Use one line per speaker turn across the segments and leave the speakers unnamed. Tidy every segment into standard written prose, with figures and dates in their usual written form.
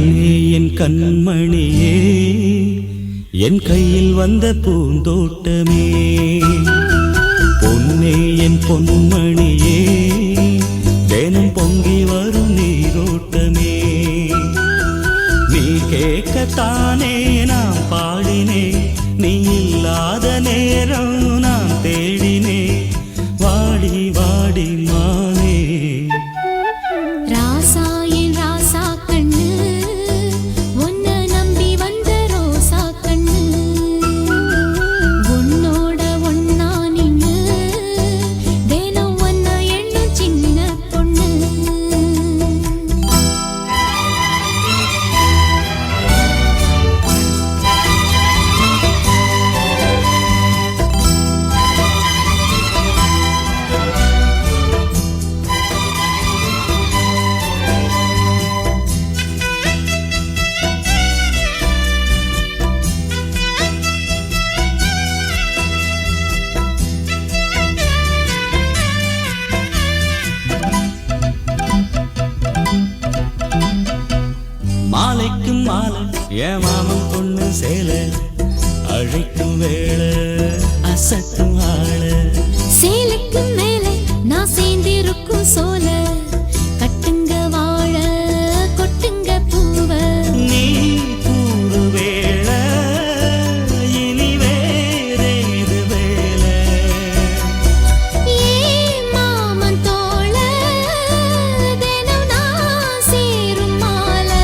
கண்ணே என் கண்மணியே, என் கையில் வந்த பூந்தோட்டமே, பொன்னே என் பொன்மணியே, தினம் பொங்கி வரும் நீரோட்டமே. நீ கேட்கத்தானே நான் பாடினேன், நீ இல்லாத நேரம் நான் தேடினேன். வாடி வாடி மானே
ராசா என் ராசா கண்ணு, உன்னை நம்பி வந்த ரோசா கண்ணு, உன்னோட ஒன்னா நின்னு தினம் ஒன்ன எண்ணும் சின்ன பொண்ணு.
மாலைக்கும் மாலை என் மாமன் பொண்ணு சேலை, அழைக்கும் வேளை அசத்தும் ஆள.
சேலைக்கு மேலே நான் சேர்ந்திருக்கும் சோல, கட்டுங்க வாழ கொட்டுங்க பூவ.
நீ கூறு வேளை இனி வேறேது வேலை.
ஏ மாமன் தோள தினம் நான் சேரும் மாலை,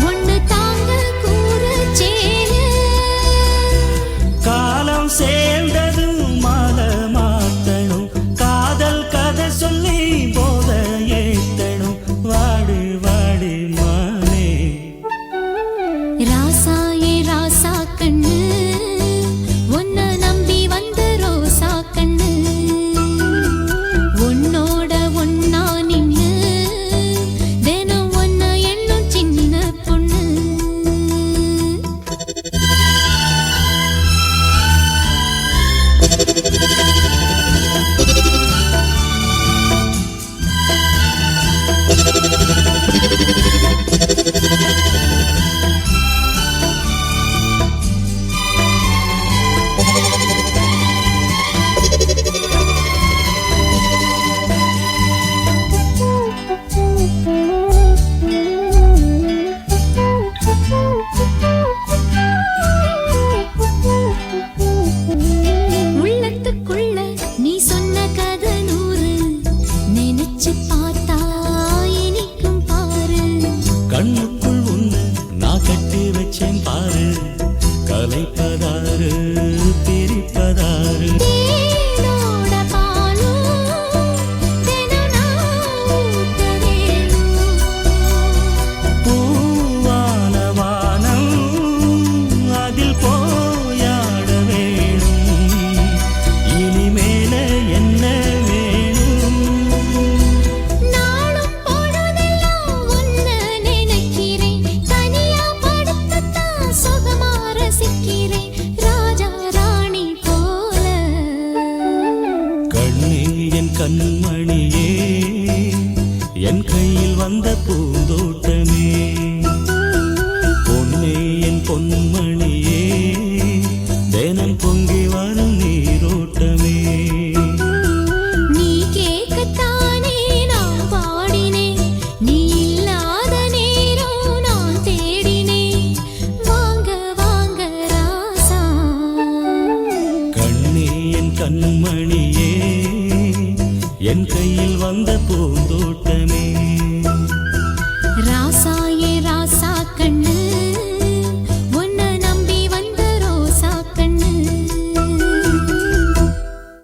ஒன்னு தாங்க கூற சேல.
காலம் சேர்ந்ததும் மாலை மாத்தணும், காதல் கதை சொல்லி போத ஏத்தணும். வாடு வாடி மானே
ராசா ஏ ராசா கண்ணு, உன்னை நம்பி வந்த ரோசா கண்ணு, உன்னோட ஒன்னா நின்னு தினம் ஒன்ன எண்ணும் சின்ன பொண்ணு. உள்ளத்துக்குள்ள நீ சொன்ன கதை நூறு, நினைச்சு பார்த்தா இனிக்கும் பாரு.
கண்ணுக்குள் உன்னை நான் கட்டி வச்சேன் பாரு, கலைப்பதாரு பிரிப்பதாரு.
தேனோட பாலும் தினம் நான் ஊத்த வேணும்.
பூவான வானம் அதில் போயாட வேணும், இனிமேல என்ன வேணும்.
நாளும் பொழுதெல்லாம் உன்னை நினைக்கிறேன், தனியா படுத்துத்தான் சுகமா ரசிக்கிறேன், ராஜா ராணி போல.
கண்ணே என் கண்மணியே, என் கையில் வந்த பூந்தோட்டமே, பொன்னே என் பொன்மணியே, தினம் பொங்கி வரும் நீரோட்டமே.
நீ கேட்கத்தானே நான் பாடினேன், நீ இல்லாத நேரம் நான் தேடினேன். வாங்க வாங்க ராசா.
கண்ணே என் கண்மணியே, என் கையில் வந்த பூந்தோட்டமே.